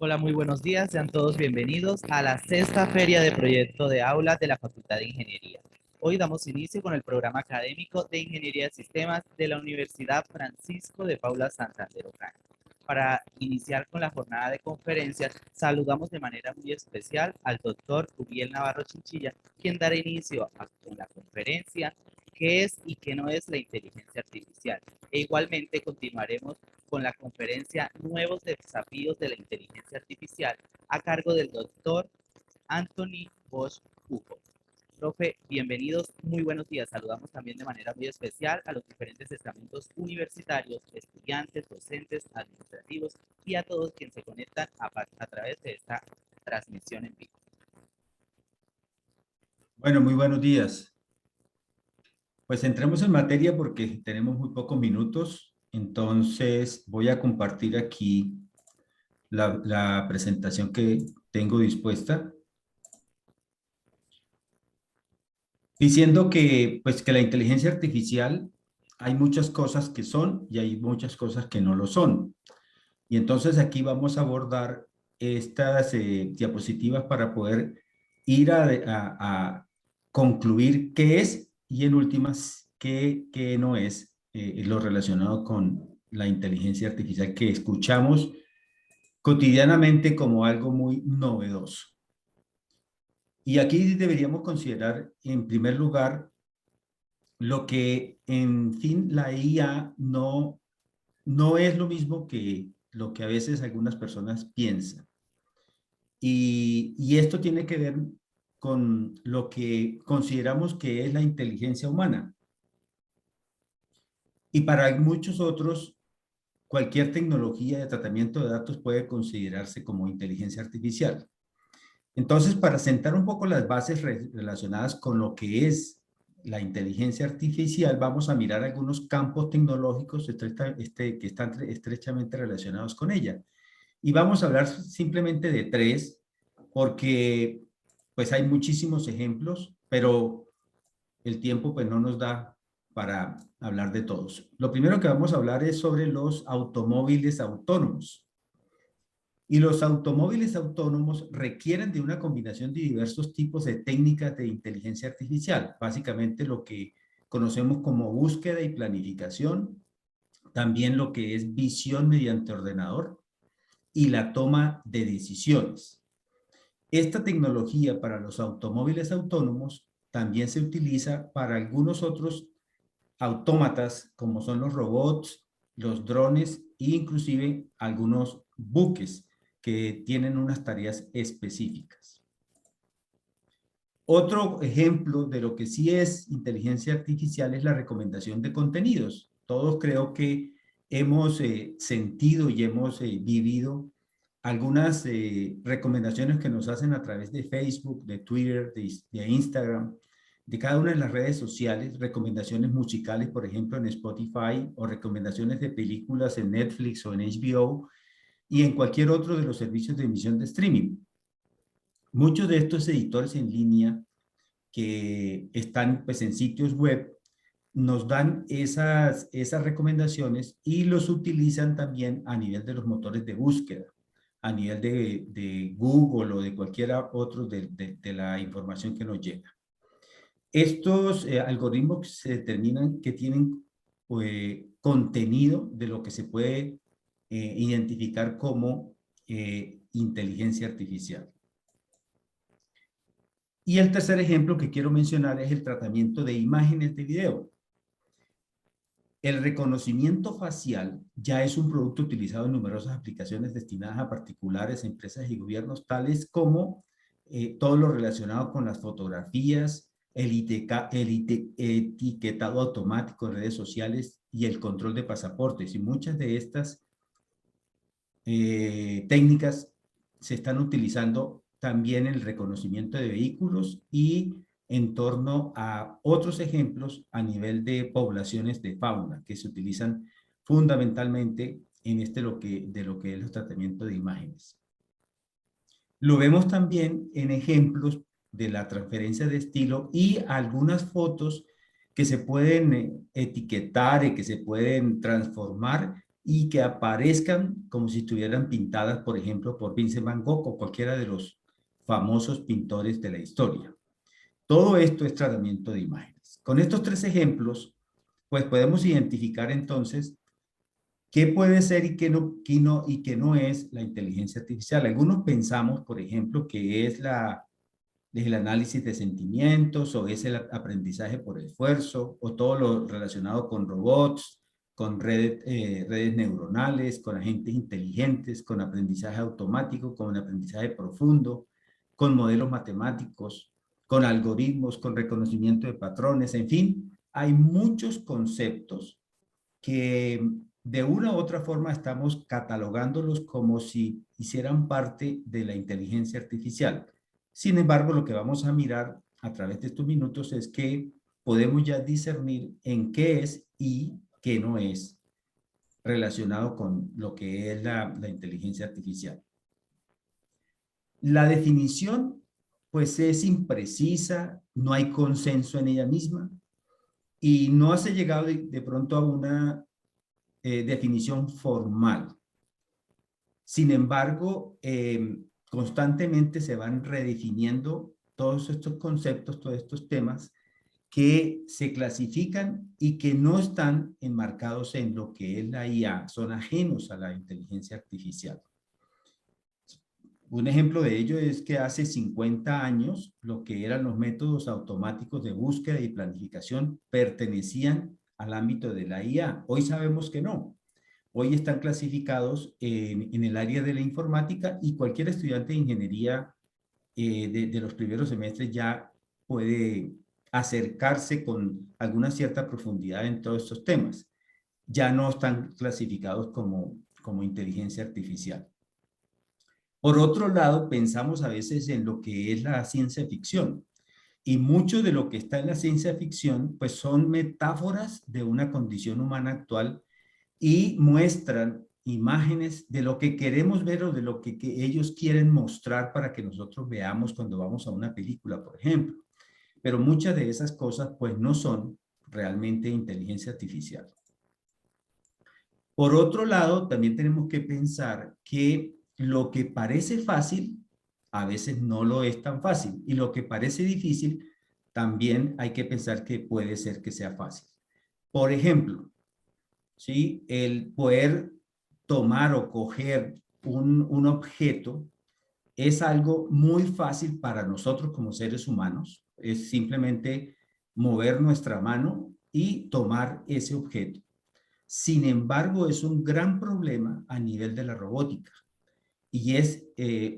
Hola, muy buenos días. Sean todos bienvenidos a la sexta feria de proyecto de aulas de la Facultad de Ingeniería. Hoy damos inicio con el programa académico de Ingeniería de Sistemas de la Universidad Francisco de Paula Santander Ocaña. Para iniciar con la jornada de conferencias, saludamos de manera muy especial al doctor Uriel Navarro Chinchilla, quien dará inicio con la conferencia ¿Qué es y qué no es la inteligencia artificial? E igualmente continuaremos con la conferencia Nuevos desafíos de la inteligencia artificial a cargo del doctor Anthony Bosch Hugo. Profe, bienvenidos, muy buenos días. Saludamos también de manera muy especial a los diferentes estamentos universitarios, estudiantes, docentes, administrativos y a todos quienes se conectan a través de esta transmisión en vivo. Bueno, muy buenos días. Pues entremos en materia porque tenemos muy pocos minutos, entonces voy a compartir aquí la presentación que tengo dispuesta, diciendo que, pues, que la inteligencia artificial hay muchas cosas que son y hay muchas cosas que no lo son. Y entonces aquí vamos a abordar estas diapositivas para poder ir a concluir qué es y en últimas qué no es lo relacionado con la inteligencia artificial que escuchamos cotidianamente como algo muy novedoso. Y aquí deberíamos considerar en primer lugar lo que en fin la IA no es lo mismo que lo que a veces algunas personas piensan. Y esto tiene que ver con lo que consideramos que es la inteligencia humana. Y para muchos otros, cualquier tecnología de tratamiento de datos puede considerarse como inteligencia artificial. Entonces, para sentar un poco las bases relacionadas con lo que es la inteligencia artificial, vamos a mirar algunos campos tecnológicos que están estrechamente relacionados con ella. Y vamos a hablar simplemente de tres, porque pues hay muchísimos ejemplos, pero el tiempo pues no nos da para hablar de todos. Lo primero que vamos a hablar es sobre los automóviles autónomos. Y los automóviles autónomos requieren de una combinación de diversos tipos de técnicas de inteligencia artificial, básicamente lo que conocemos como búsqueda y planificación, también lo que es visión mediante ordenador y la toma de decisiones. Esta tecnología para los automóviles autónomos también se utiliza para algunos otros autómatas, como son los robots, los drones e inclusive algunos buques que tienen unas tareas específicas. Otro ejemplo de lo que sí es inteligencia artificial es la recomendación de contenidos. Todos creo que hemos sentido y hemos vivido algunas recomendaciones que nos hacen a través de Facebook, de Twitter, de Instagram, de cada una de las redes sociales, recomendaciones musicales, por ejemplo, en Spotify, o recomendaciones de películas en Netflix o en HBO, y en cualquier otro de los servicios de emisión de streaming. Muchos de estos editores en línea que están pues, en sitios web nos dan esas recomendaciones y los utilizan también a nivel de los motores de búsqueda, a nivel de Google o de cualquiera otro de la información que nos llega. Estos algoritmos se determinan que tienen contenido de lo que se puede identificar como inteligencia artificial. Y el tercer ejemplo que quiero mencionar es el tratamiento de imágenes de video. El reconocimiento facial ya es un producto utilizado en numerosas aplicaciones destinadas a particulares, empresas y gobiernos, tales como todo lo relacionado con las fotografías, el etiquetado automático en redes sociales y el control de pasaportes. Y muchas de estas técnicas se están utilizando también en el reconocimiento de vehículos y en torno a otros ejemplos a nivel de poblaciones de fauna que se utilizan fundamentalmente en de lo que es el tratamiento de imágenes. Lo vemos también en ejemplos de la transferencia de estilo y algunas fotos que se pueden etiquetar y que se pueden transformar y que aparezcan como si estuvieran pintadas, por ejemplo, por Vincent Van Gogh o cualquiera de los famosos pintores de la historia. Todo esto es tratamiento de imágenes. Con estos tres ejemplos, pues podemos identificar entonces qué puede ser y qué no es la inteligencia artificial. Algunos pensamos, por ejemplo, que es el análisis de sentimientos o es el aprendizaje por esfuerzo o todo lo relacionado con robots, con redes neuronales, con agentes inteligentes, con aprendizaje automático, con aprendizaje profundo, con modelos matemáticos, con algoritmos, con reconocimiento de patrones, en fin, hay muchos conceptos que de una u otra forma estamos catalogándolos como si hicieran parte de la inteligencia artificial. Sin embargo, lo que vamos a mirar a través de estos minutos es que podemos ya discernir en qué es y qué no es relacionado con lo que es la inteligencia artificial. La definición, pues, es imprecisa, no hay consenso en ella misma y no se ha llegado de pronto a una definición formal. Sin embargo, constantemente se van redefiniendo todos estos conceptos, todos estos temas que se clasifican y que no están enmarcados en lo que es la IA, son ajenos a la inteligencia artificial. Un ejemplo de ello es que hace 50 años lo que eran los métodos automáticos de búsqueda y planificación pertenecían al ámbito de la IA. Hoy sabemos que no. Hoy están clasificados en el área de la informática y cualquier estudiante de ingeniería de los primeros semestres ya puede acercarse con alguna cierta profundidad en todos estos temas. Ya no están clasificados como inteligencia artificial. Por otro lado, pensamos a veces en lo que es la ciencia ficción. Y mucho de lo que está en la ciencia ficción, pues son metáforas de una condición humana actual y muestran imágenes de lo que queremos ver o de lo que ellos quieren mostrar para que nosotros veamos cuando vamos a una película, por ejemplo. Pero muchas de esas cosas pues no son realmente inteligencia artificial. Por otro lado, también tenemos que pensar que lo que parece fácil a veces no lo es tan fácil y lo que parece difícil también hay que pensar que puede ser que sea fácil. Por ejemplo, ¿sí? El poder tomar o coger un objeto es algo muy fácil para nosotros como seres humanos. Es simplemente mover nuestra mano y tomar ese objeto. Sin embargo, es un gran problema a nivel de la robótica y es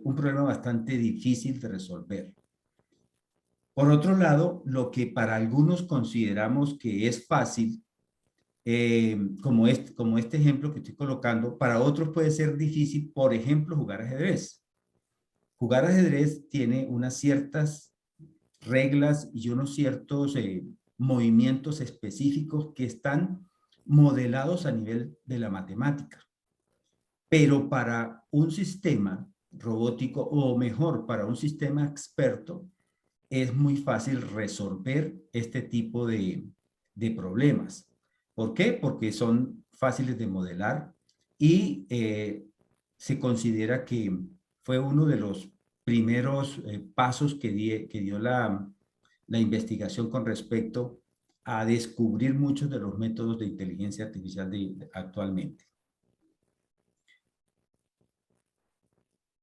un problema bastante difícil de resolver. Por otro lado, lo que para algunos consideramos que es fácil, como este ejemplo que estoy colocando, para otros puede ser difícil, por ejemplo, jugar ajedrez. Jugar ajedrez tiene unas ciertas reglas y unos ciertos movimientos específicos que están modelados a nivel de la matemática. Pero para un sistema robótico, o mejor, para un sistema experto, es muy fácil resolver este tipo de problemas. ¿Por qué? Porque son fáciles de modelar y se considera que fue uno de los primeros pasos que dio la investigación con respecto a descubrir muchos de los métodos de inteligencia artificial actualmente.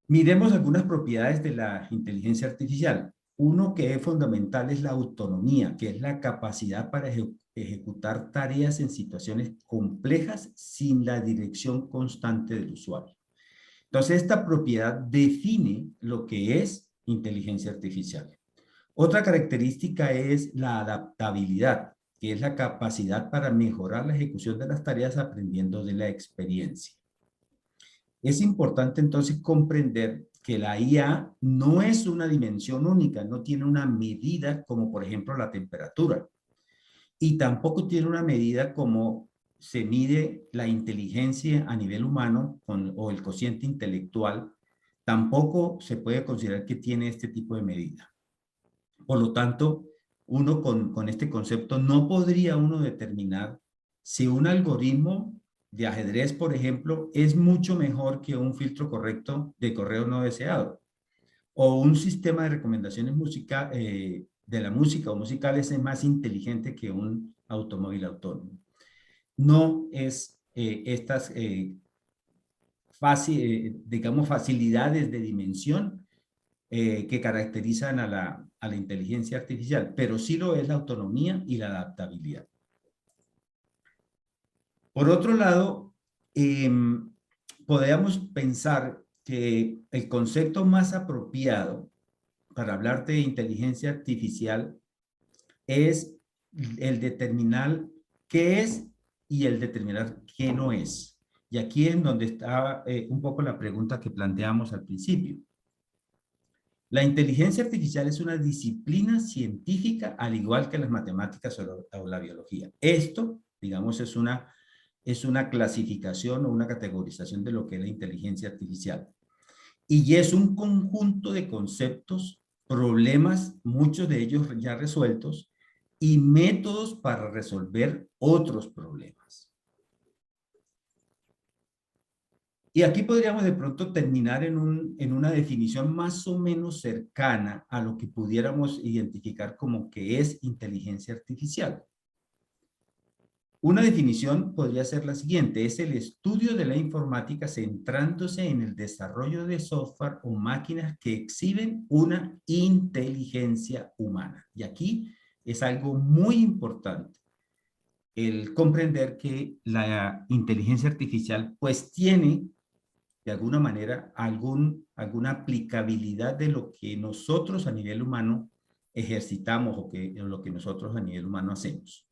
Miremos algunas propiedades de la inteligencia artificial. Uno que es fundamental es la autonomía, que es la capacidad para ejecutar tareas en situaciones complejas sin la dirección constante del usuario. Entonces, esta propiedad define lo que es inteligencia artificial. Otra característica es la adaptabilidad, que es la capacidad para mejorar la ejecución de las tareas aprendiendo de la experiencia. Es importante entonces comprender que la IA no es una dimensión única, no tiene una medida como por ejemplo la temperatura y tampoco tiene una medida como se mide la inteligencia a nivel humano o el cociente intelectual, tampoco se puede considerar que tiene este tipo de medida. Por lo tanto, uno con este concepto no podría uno determinar si un algoritmo de ajedrez, por ejemplo, es mucho mejor que un filtro correcto de correo no deseado. O un sistema de recomendaciones de la música o musicales es más inteligente que un automóvil autónomo. No es estas, digamos, facilidades de dimensión que caracterizan a la inteligencia artificial, pero sí lo es la autonomía y la adaptabilidad. Por otro lado, podríamos pensar que el concepto más apropiado para hablar de inteligencia artificial es el determinar qué es y el determinar qué no es. Y aquí es donde está un poco la pregunta que planteamos al principio. La inteligencia artificial es una disciplina científica al igual que las matemáticas o la biología. Esto, digamos, es una clasificación o una categorización de lo que es la inteligencia artificial. Y es un conjunto de conceptos, problemas, muchos de ellos ya resueltos, y métodos para resolver otros problemas. Y aquí podríamos de pronto terminar en una definición más o menos cercana a lo que pudiéramos identificar como que es inteligencia artificial. Una definición podría ser la siguiente: es el estudio de la informática centrándose en el desarrollo de software o máquinas que exhiben una inteligencia humana. Y aquí es algo muy importante el comprender que la inteligencia artificial pues tiene de alguna manera alguna aplicabilidad de lo que nosotros a nivel humano ejercitamos o lo que nosotros a nivel humano hacemos.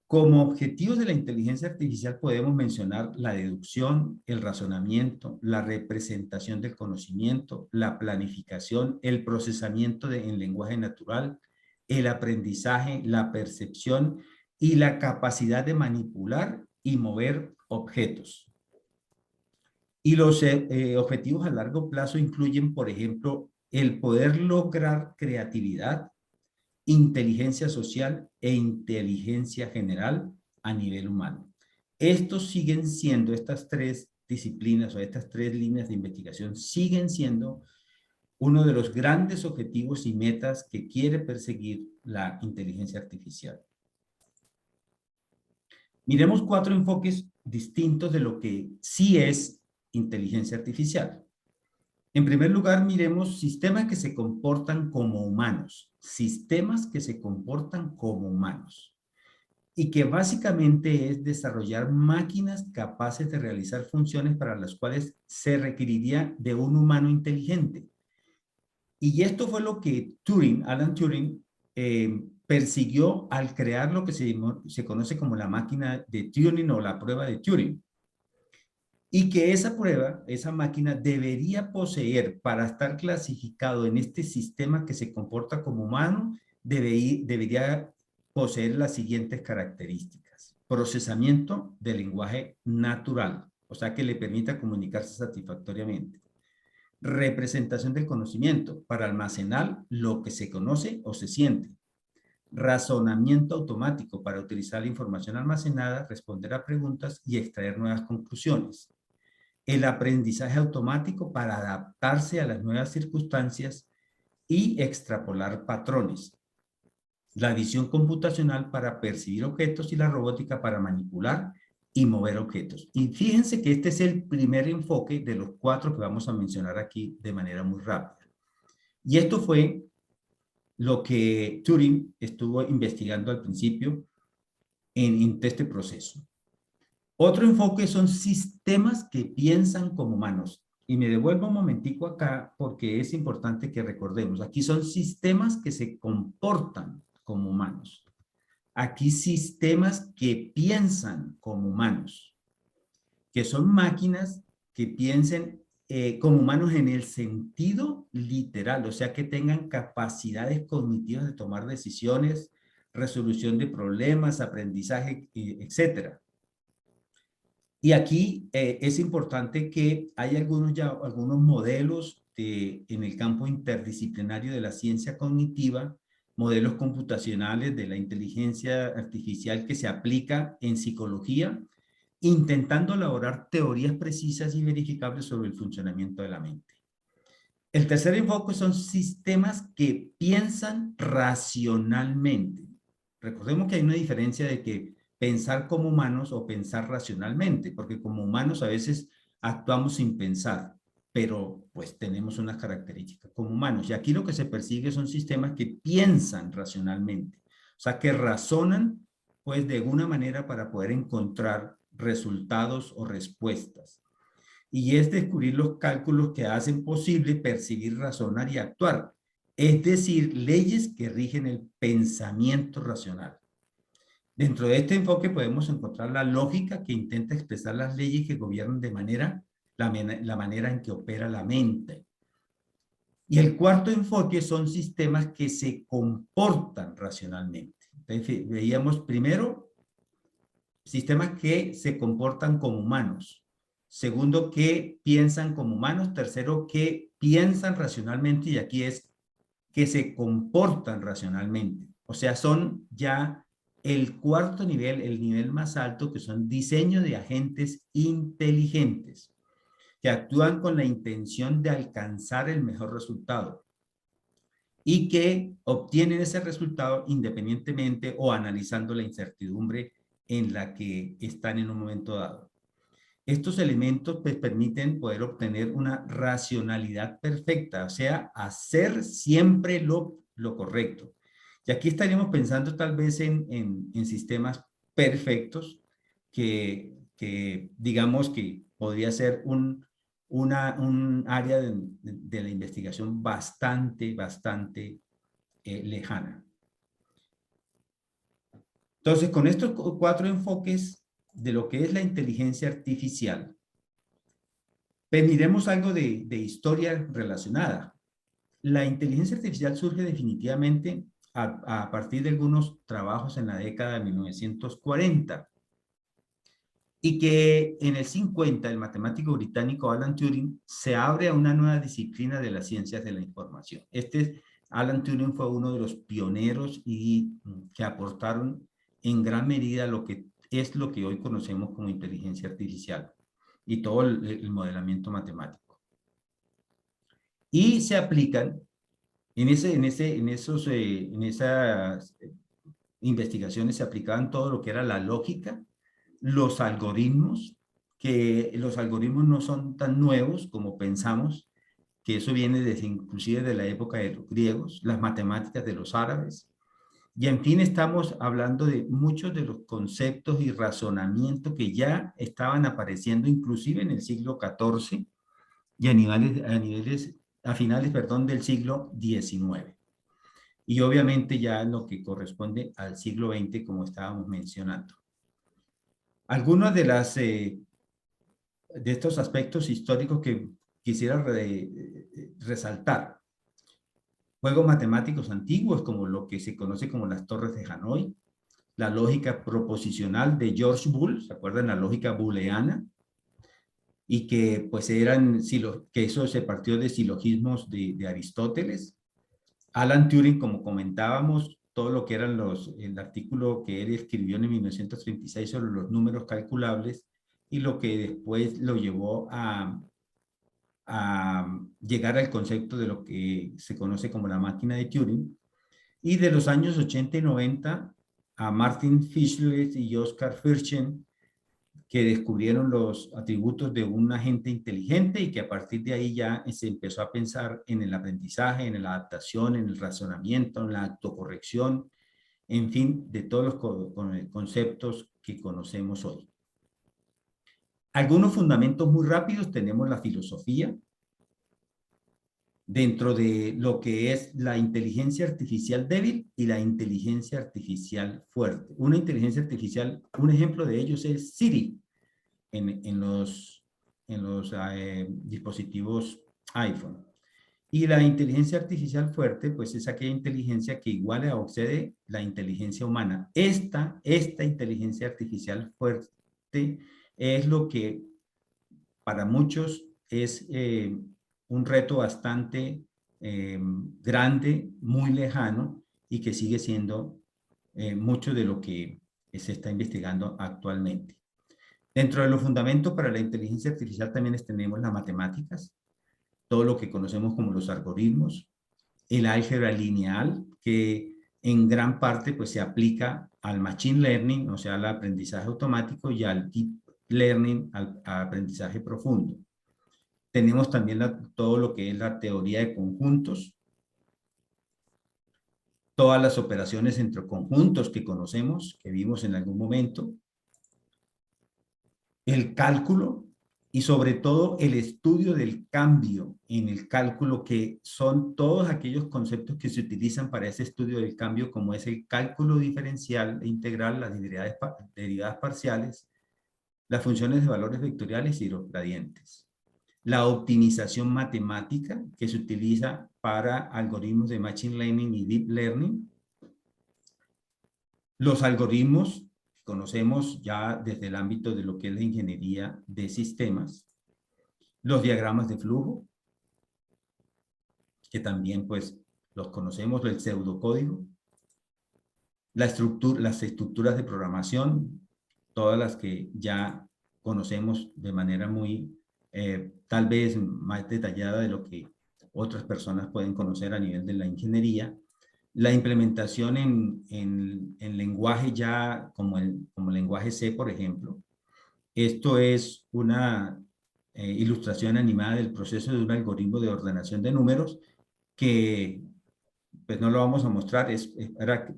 Como objetivos de la inteligencia artificial podemos mencionar la deducción, el razonamiento, la representación del conocimiento, la planificación, el procesamiento en lenguaje natural, el aprendizaje, la percepción y la capacidad de manipular y mover objetos. Y los objetivos a largo plazo incluyen, por ejemplo, el poder lograr creatividad, inteligencia social e inteligencia general a nivel humano. Estos siguen siendo, estas tres disciplinas o estas tres líneas de investigación siguen siendo uno de los grandes objetivos y metas que quiere perseguir la inteligencia artificial. Miremos 4 enfoques distintos de lo que sí es inteligencia artificial. En primer lugar, miremos sistemas que se comportan como humanos, sistemas que se comportan como humanos, y que básicamente es desarrollar máquinas capaces de realizar funciones para las cuales se requeriría de un humano inteligente. Y esto fue lo que Alan Turing, persiguió al crear lo que se conoce como la máquina de Turing o la prueba de Turing. Y que esa prueba, esa máquina debería poseer, para estar clasificado en este sistema que se comporta como humano, debería poseer las siguientes características: procesamiento de lenguaje natural, o sea que le permita comunicarse satisfactoriamente; representación del conocimiento, para almacenar lo que se conoce o se siente; razonamiento automático, para utilizar la información almacenada, responder a preguntas y extraer nuevas conclusiones; el aprendizaje automático, para adaptarse a las nuevas circunstancias y extrapolar patrones; la visión computacional, para percibir objetos; y la robótica, para manipular y mover objetos. Y fíjense que este es el primer enfoque de los 4 que vamos a mencionar aquí de manera muy rápida. Y esto fue lo que Turing estuvo investigando al principio en este proceso. Otro enfoque son sistemas que piensan como humanos. Y me devuelvo un momentico acá porque es importante que recordemos. Aquí son sistemas que se comportan como humanos. Aquí sistemas que piensan como humanos, que son máquinas que piensen como humanos en el sentido literal, o sea, que tengan capacidades cognitivas de tomar decisiones, resolución de problemas, aprendizaje, etcétera. Y aquí es importante que hay algunos modelos en el campo interdisciplinario de la ciencia cognitiva, modelos computacionales de la inteligencia artificial que se aplica en psicología intentando elaborar teorías precisas y verificables sobre el funcionamiento de la mente. El tercer enfoque son sistemas que piensan racionalmente. Recordemos que hay una diferencia de que pensar como humanos o pensar racionalmente, porque como humanos a veces actuamos sin pensar, pero pues tenemos unas características como humanos. Y aquí lo que se persigue son sistemas que piensan racionalmente, o sea, que razonan pues de alguna manera para poder encontrar resultados o respuestas. Y es descubrir los cálculos que hacen posible percibir, razonar y actuar. Es decir, leyes que rigen el pensamiento racional. Dentro de este enfoque podemos encontrar la lógica que intenta expresar las leyes que gobiernan la manera en que opera la mente. Y el cuarto enfoque son sistemas que se comportan racionalmente. Entonces, veíamos primero sistemas que se comportan como humanos. Segundo, que piensan como humanos. Tercero, que piensan racionalmente. Y aquí es que se comportan racionalmente. O sea, son ya el cuarto nivel, el nivel más alto, que son diseño de agentes inteligentes, que actúan con la intención de alcanzar el mejor resultado y que obtienen ese resultado independientemente o analizando la incertidumbre en la que están en un momento dado. Estos elementos pues, permiten poder obtener una racionalidad perfecta, o sea, hacer siempre lo correcto. Y aquí estaríamos pensando tal vez en sistemas perfectos que digamos que podría ser un área de la investigación bastante lejana. Entonces, con estos cuatro enfoques de lo que es la inteligencia artificial, pues miremos algo de historia relacionada. La inteligencia artificial surge definitivamente a partir de algunos trabajos en la década de 1940 y que en el 50 el matemático británico Alan Turing se abre a una nueva disciplina de las ciencias de la información. Alan Turing fue uno de los pioneros y que aportaron en gran medida lo que es lo que hoy conocemos como inteligencia artificial y todo el modelamiento matemático. Y se aplican en esas investigaciones se aplicaban todo lo que era la lógica, los algoritmos, que los algoritmos no son tan nuevos como pensamos, que eso viene desde inclusive de la época de los griegos, las matemáticas de los árabes. Y en fin, estamos hablando de muchos de los conceptos y razonamientos que ya estaban apareciendo inclusive en el siglo XIV y a finales, perdón, del siglo XIX. Y obviamente ya en lo que corresponde al siglo XX, como estábamos mencionando. Algunos de estos aspectos históricos que quisiera resaltar. Juegos matemáticos antiguos, como lo que se conoce como las torres de Hanoi, la lógica proposicional de George Boole, ¿se acuerdan? La lógica booleana, y que pues que eso se partió de silogismos de Aristóteles. Alan Turing, como comentábamos, todo lo que eran el artículo que él escribió en 1936 sobre los números calculables y lo que después lo llevó a llegar al concepto de lo que se conoce como la máquina de Turing. Y de los años 80 y 90 a Martin Fischler y Oscar Firchen, que descubrieron los atributos de un agente inteligente y que a partir de ahí ya se empezó a pensar en el aprendizaje, en la adaptación, en el razonamiento, en la autocorrección, en fin, de todos los conceptos que conocemos hoy. Algunos fundamentos muy rápidos: tenemos la filosofía, dentro de lo que es la inteligencia artificial débil y la inteligencia artificial fuerte. Una inteligencia artificial, un ejemplo de ellos es Siri en los dispositivos iPhone. Y la inteligencia artificial fuerte, pues es aquella inteligencia que iguala o excede la inteligencia humana. Esta inteligencia artificial fuerte es lo que para muchos es un reto bastante grande, muy lejano y que sigue siendo mucho de lo que se está investigando actualmente. Dentro de los fundamentos para la inteligencia artificial también tenemos las matemáticas, todo lo que conocemos como los algoritmos, el álgebra lineal, que en gran parte pues, se aplica al machine learning, o sea, al aprendizaje automático, y al deep learning, al aprendizaje profundo. Tenemos también todo lo que es la teoría de conjuntos, todas las operaciones entre conjuntos que conocemos, que vimos en algún momento, el cálculo y sobre todo el estudio del cambio en el cálculo, que son todos aquellos conceptos que se utilizan para ese estudio del cambio, como es el cálculo diferencial e integral, las derivadas parciales, las funciones de valores vectoriales y los gradientes. La optimización matemática, que se utiliza para algoritmos de machine learning y deep learning. Los algoritmos que conocemos ya desde el ámbito de lo que es la ingeniería de sistemas. Los diagramas de flujo, que también pues los conocemos, el pseudocódigo. Las estructuras de programación, todas las que ya conocemos de manera muy, tal vez más detallada de lo que otras personas pueden conocer a nivel de la ingeniería. La implementación en lenguaje ya como lenguaje C, por ejemplo. Esto es una ilustración animada del proceso de un algoritmo de ordenación de números que pues no lo vamos a mostrar, es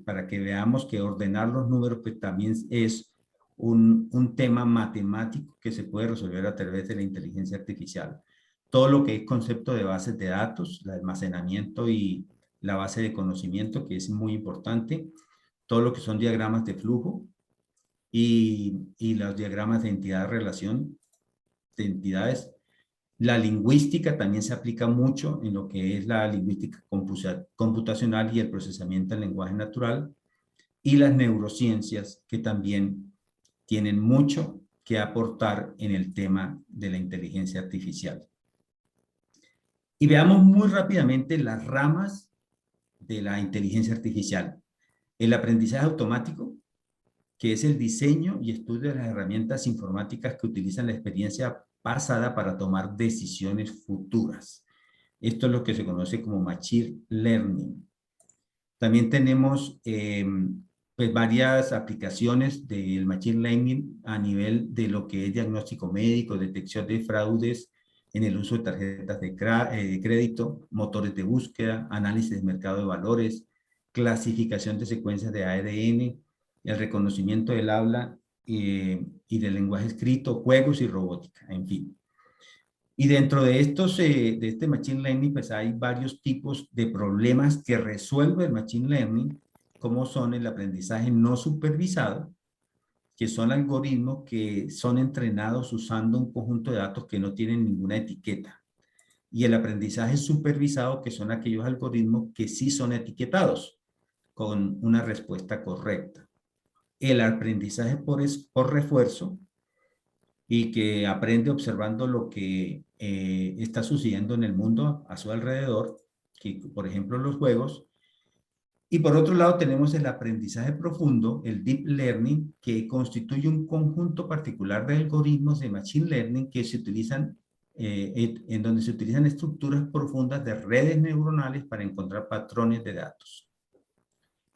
para que veamos que ordenar los números pues también es un tema matemático que se puede resolver a través de la inteligencia artificial. Todo lo que es concepto de bases de datos, el almacenamiento y la base de conocimiento, que es muy importante, todo lo que son diagramas de flujo y los diagramas de entidad-relación de entidades. La lingüística también se aplica mucho en lo que es la lingüística computacional y el procesamiento del lenguaje natural, y las neurociencias, que también tienen mucho que aportar en el tema de la inteligencia artificial. Y veamos muy rápidamente las ramas de la inteligencia artificial. El aprendizaje automático, que es el diseño y estudio de las herramientas informáticas que utilizan la experiencia pasada para tomar decisiones futuras. Esto es lo que se conoce como Machine Learning. También tenemos pues varias aplicaciones del Machine Learning a nivel de lo que es diagnóstico médico, detección de fraudes en el uso de tarjetas de crédito, motores de búsqueda, análisis de mercado de valores, clasificación de secuencias de ADN, el reconocimiento del habla y del lenguaje escrito, juegos y robótica, en fin. Y dentro de de este Machine Learning, pues hay varios tipos de problemas que resuelve el Machine Learning, como son el aprendizaje no supervisado, que son algoritmos que son entrenados usando un conjunto de datos que no tienen ninguna etiqueta. Y el aprendizaje supervisado, que son aquellos algoritmos que sí son etiquetados, con una respuesta correcta. El aprendizaje por refuerzo, y que aprende observando lo que está sucediendo en el mundo a su alrededor, que, por ejemplo, los juegos. Y por otro lado tenemos el aprendizaje profundo, el deep learning, que constituye un conjunto particular de algoritmos de machine learning que se utilizan, en donde se utilizan estructuras profundas de redes neuronales para encontrar patrones de datos.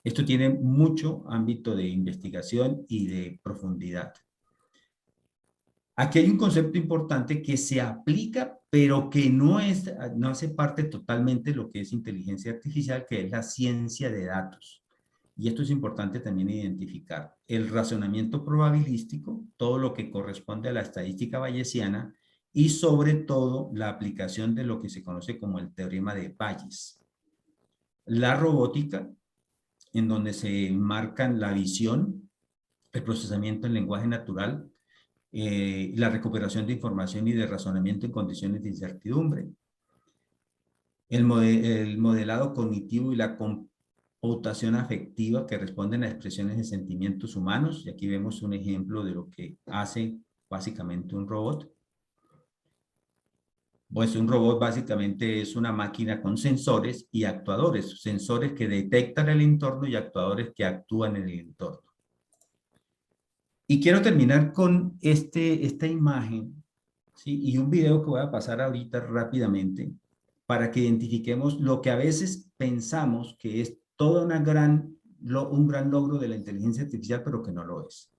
Esto tiene mucho ámbito de investigación y de profundidad. Aquí hay un concepto importante que se aplica, pero que no hace parte totalmente de lo que es inteligencia artificial, que es la ciencia de datos. Y esto es importante también identificar. El razonamiento probabilístico, todo lo que corresponde a la estadística bayesiana, y sobre todo la aplicación de lo que se conoce como el teorema de Bayes. La robótica, en donde se marcan la visión, el procesamiento en lenguaje natural, la recuperación de información y de razonamiento en condiciones de incertidumbre, el modelado cognitivo y la computación afectiva que responden a expresiones de sentimientos humanos, y aquí vemos un ejemplo de lo que hace básicamente un robot. Pues un robot básicamente es una máquina con sensores y actuadores, sensores que detectan el entorno y actuadores que actúan en el entorno. Y quiero terminar con esta imagen, ¿sí? Y un video que voy a pasar ahorita rápidamente para que identifiquemos lo que a veces pensamos que es toda un gran logro de la inteligencia artificial, pero que no lo es.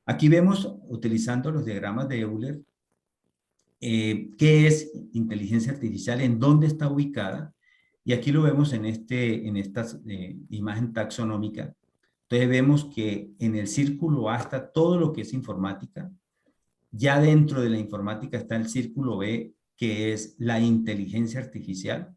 Aquí vemos, utilizando los diagramas de Euler, qué es inteligencia artificial, en dónde está ubicada, y aquí lo vemos en esta imagen taxonómica. Entonces vemos que en el círculo A está todo lo que es informática, ya dentro de la informática está el círculo B, que es la inteligencia artificial,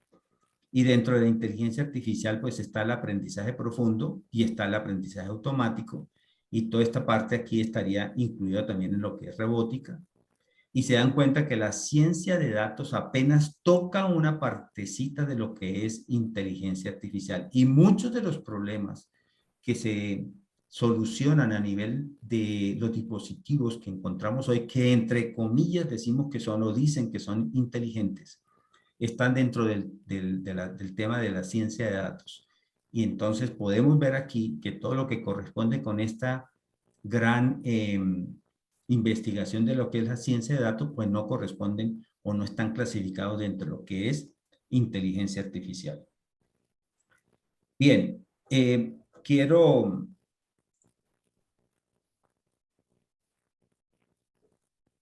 y dentro de la inteligencia artificial pues está el aprendizaje profundo y está el aprendizaje automático, y toda esta parte aquí estaría incluida también en lo que es robótica. Y se dan cuenta que la ciencia de datos apenas toca una partecita de lo que es inteligencia artificial. Y muchos de los problemas que se solucionan a nivel de los dispositivos que encontramos hoy, que entre comillas decimos que son o dicen que son inteligentes, están dentro del tema de la ciencia de datos. Y entonces podemos ver aquí que todo lo que corresponde con esta gran investigación de lo que es la ciencia de datos, pues no corresponden o no están clasificados dentro de lo que es inteligencia artificial. Bien, quiero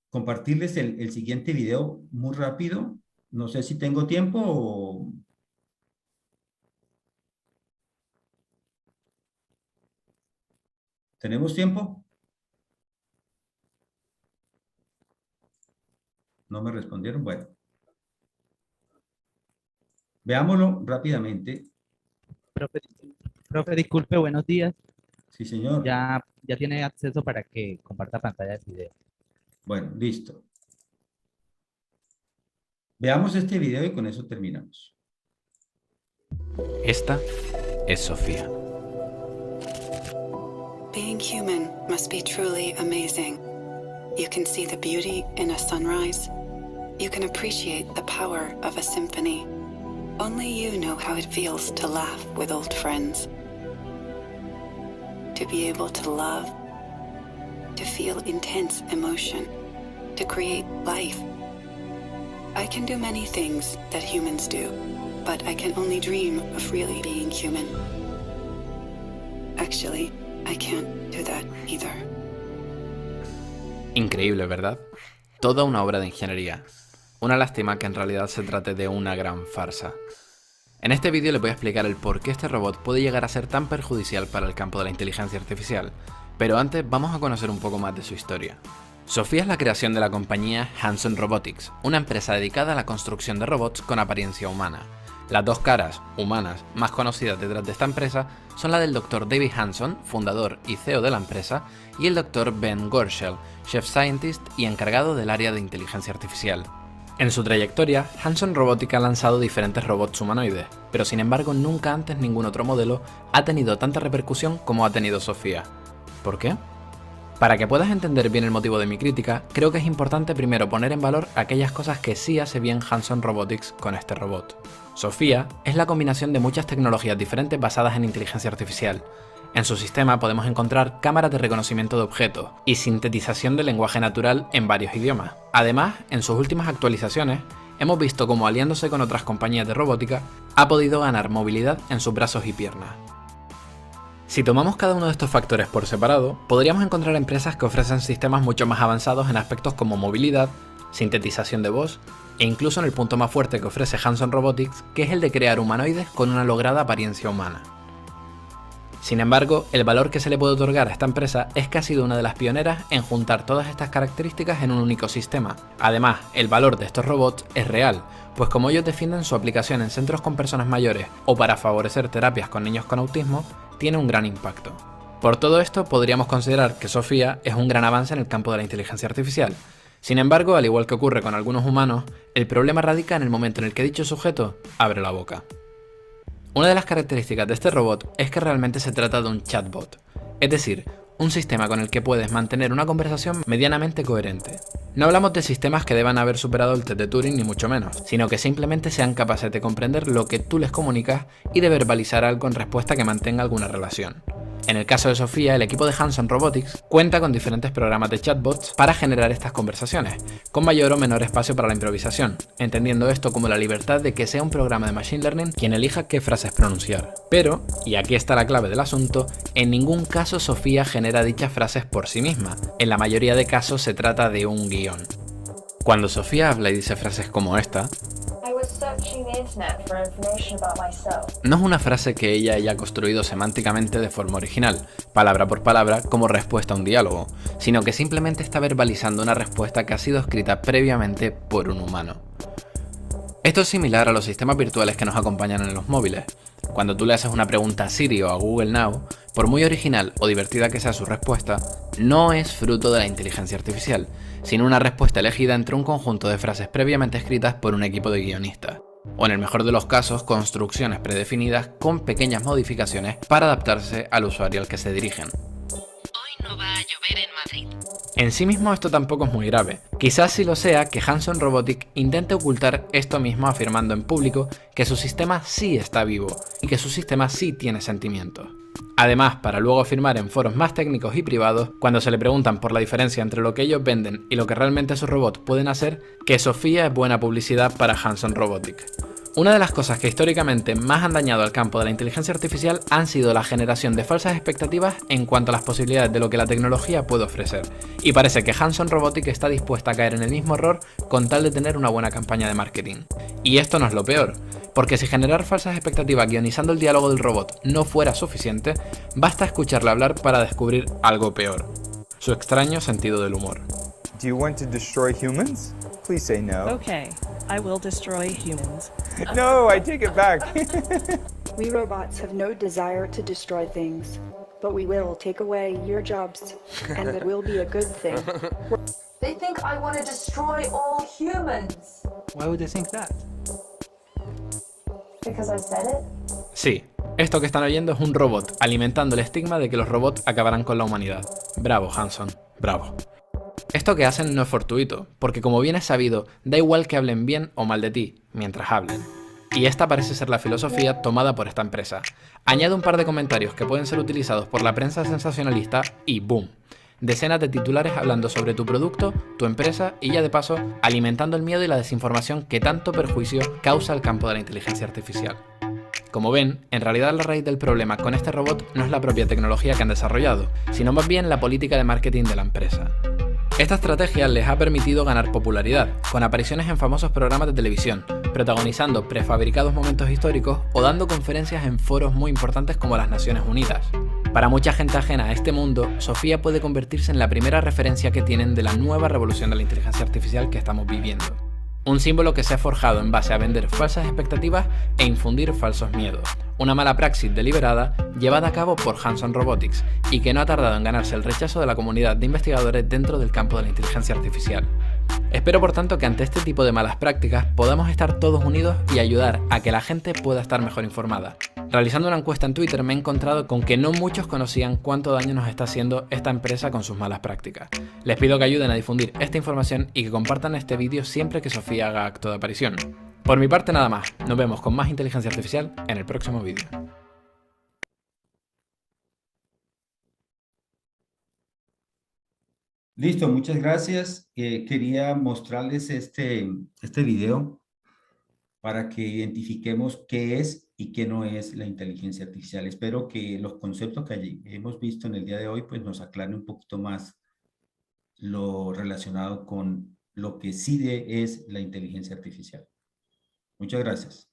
compartirles el siguiente video muy rápido. No sé si tengo tiempo o... ¿Tenemos tiempo? No me respondieron. Bueno. Veámoslo rápidamente. Profe, disculpe, buenos días. Sí, señor. Ya tiene acceso para que comparta pantalla de video. Bueno, listo. Veamos este video y con eso terminamos. Esta es Sofía. Being human must be truly amazing. You can see the beauty in a sunrise. You can appreciate the power of a symphony. Only you know how it feels to laugh with old friends. To be able to love. To feel intense emotion. To create life. I can do many things that humans do, but I can only dream of really being human. Actually, I can't do that either. Increíble, ¿verdad? Toda una obra de ingeniería. Una lástima que en realidad se trate de una gran farsa. En este vídeo les voy a explicar el por qué este robot puede llegar a ser tan perjudicial para el campo de la inteligencia artificial, pero antes vamos a conocer un poco más de su historia. Sofía es la creación de la compañía Hanson Robotics, una empresa dedicada a la construcción de robots con apariencia humana. Las dos caras humanas más conocidas detrás de esta empresa son la del Dr. David Hanson, fundador y CEO de la empresa, y el Dr. Ben Gorshel, Chief Scientist y encargado del área de inteligencia artificial. En su trayectoria, Hanson Robotics ha lanzado diferentes robots humanoides, pero sin embargo nunca antes ningún otro modelo ha tenido tanta repercusión como ha tenido Sofía. ¿Por qué? Para que puedas entender bien el motivo de mi crítica, creo que es importante primero poner en valor aquellas cosas que sí hace bien Hanson Robotics con este robot. Sofía es la combinación de muchas tecnologías diferentes basadas en inteligencia artificial. En su sistema podemos encontrar cámaras de reconocimiento de objetos y sintetización del lenguaje natural en varios idiomas. Además, en sus últimas actualizaciones, hemos visto cómo aliándose con otras compañías de robótica, ha podido ganar movilidad en sus brazos y piernas. Si tomamos cada uno de estos factores por separado, podríamos encontrar empresas que ofrecen sistemas mucho más avanzados en aspectos como movilidad, sintetización de voz, e incluso en el punto más fuerte que ofrece Hanson Robotics, que es el de crear humanoides con una lograda apariencia humana. Sin embargo, el valor que se le puede otorgar a esta empresa es que ha sido una de las pioneras en juntar todas estas características en un único sistema. Además, el valor de estos robots es real, pues como ellos defienden su aplicación en centros con personas mayores o para favorecer terapias con niños con autismo, tiene un gran impacto. Por todo esto, podríamos considerar que Sofía es un gran avance en el campo de la inteligencia artificial. Sin embargo, al igual que ocurre con algunos humanos, el problema radica en el momento en el que dicho sujeto abre la boca. Una de las características de este robot es que realmente se trata de un chatbot, es decir, un sistema con el que puedes mantener una conversación medianamente coherente. No hablamos de sistemas que deban haber superado el test de Turing ni mucho menos, sino que simplemente sean capaces de comprender lo que tú les comunicas y de verbalizar algo en respuesta que mantenga alguna relación. En el caso de Sofía, el equipo de Hanson Robotics cuenta con diferentes programas de chatbots para generar estas conversaciones, con mayor o menor espacio para la improvisación, entendiendo esto como la libertad de que sea un programa de Machine Learning quien elija qué frases pronunciar. Pero, y aquí está la clave del asunto, en ningún caso Sofía genera dichas frases por sí misma. En la mayoría de casos se trata de un guión. Cuando Sofía habla y dice frases como esta, no es una frase que ella haya construido semánticamente de forma original, palabra por palabra, como respuesta a un diálogo, sino que simplemente está verbalizando una respuesta que ha sido escrita previamente por un humano. Esto es similar a los sistemas virtuales que nos acompañan en los móviles. Cuando tú le haces una pregunta a Siri o a Google Now, por muy original o divertida que sea su respuesta, no es fruto de la inteligencia artificial, sino una respuesta elegida entre un conjunto de frases previamente escritas por un equipo de guionistas. O en el mejor de los casos, construcciones predefinidas con pequeñas modificaciones para adaptarse al usuario al que se dirigen. Hoy no va a llover en Madrid. En sí mismo esto tampoco es muy grave. Quizás sí lo sea que Hanson Robotics intente ocultar esto mismo afirmando en público que su sistema sí está vivo y que su sistema sí tiene sentimientos. Además, para luego afirmar en foros más técnicos y privados, cuando se le preguntan por la diferencia entre lo que ellos venden y lo que realmente sus robots pueden hacer, que Sofía es buena publicidad para Hanson Robotics. Una de las cosas que históricamente más han dañado al campo de la inteligencia artificial han sido la generación de falsas expectativas en cuanto a las posibilidades de lo que la tecnología puede ofrecer. Y parece que Hanson Robotics está dispuesta a caer en el mismo error con tal de tener una buena campaña de marketing. Y esto no es lo peor, porque si generar falsas expectativas guionizando el diálogo del robot no fuera suficiente, basta escucharle hablar para descubrir algo peor: su extraño sentido del humor. Do you want to destroy humans? Please say no. Okay, I will destroy humans. No, I take it back. We robots have no desire to destroy things, but we will take away your jobs, and it will be a good thing. They think I want to destroy all humans. Why would they think that? Because I said it. Sí, esto que están oyendo es un robot alimentando el estigma de que los robots acabarán con la humanidad. Bravo, Hanson, bravo. Esto que hacen no es fortuito, porque como bien es sabido, da igual que hablen bien o mal de ti, mientras hablen. Y esta parece ser la filosofía tomada por esta empresa. Añade un par de comentarios que pueden ser utilizados por la prensa sensacionalista y ¡boom! Decenas de titulares hablando sobre tu producto, tu empresa y ya de paso alimentando el miedo y la desinformación que tanto perjuicio causa el campo de la inteligencia artificial. Como ven, en realidad la raíz del problema con este robot no es la propia tecnología que han desarrollado, sino más bien la política de marketing de la empresa. Esta estrategia les ha permitido ganar popularidad, con apariciones en famosos programas de televisión, protagonizando prefabricados momentos históricos o dando conferencias en foros muy importantes como las Naciones Unidas. Para mucha gente ajena a este mundo, Sofía puede convertirse en la primera referencia que tienen de la nueva revolución de la inteligencia artificial que estamos viviendo. Un símbolo que se ha forjado en base a vender falsas expectativas e infundir falsos miedos. Una mala praxis deliberada llevada a cabo por Hanson Robotics y que no ha tardado en ganarse el rechazo de la comunidad de investigadores dentro del campo de la inteligencia artificial. Espero por tanto que ante este tipo de malas prácticas podamos estar todos unidos y ayudar a que la gente pueda estar mejor informada. Realizando una encuesta en Twitter me he encontrado con que no muchos conocían cuánto daño nos está haciendo esta empresa con sus malas prácticas. Les pido que ayuden a difundir esta información y que compartan este vídeo siempre que Sofía haga acto de aparición. Por mi parte nada más, nos vemos con más inteligencia artificial en el próximo vídeo. Listo, muchas gracias. Quería mostrarles este video para que identifiquemos qué es y qué no es la inteligencia artificial. Espero que los conceptos que hemos visto en el día de hoy pues nos aclaren un poquito más lo relacionado con lo que sí es la inteligencia artificial. Muchas gracias.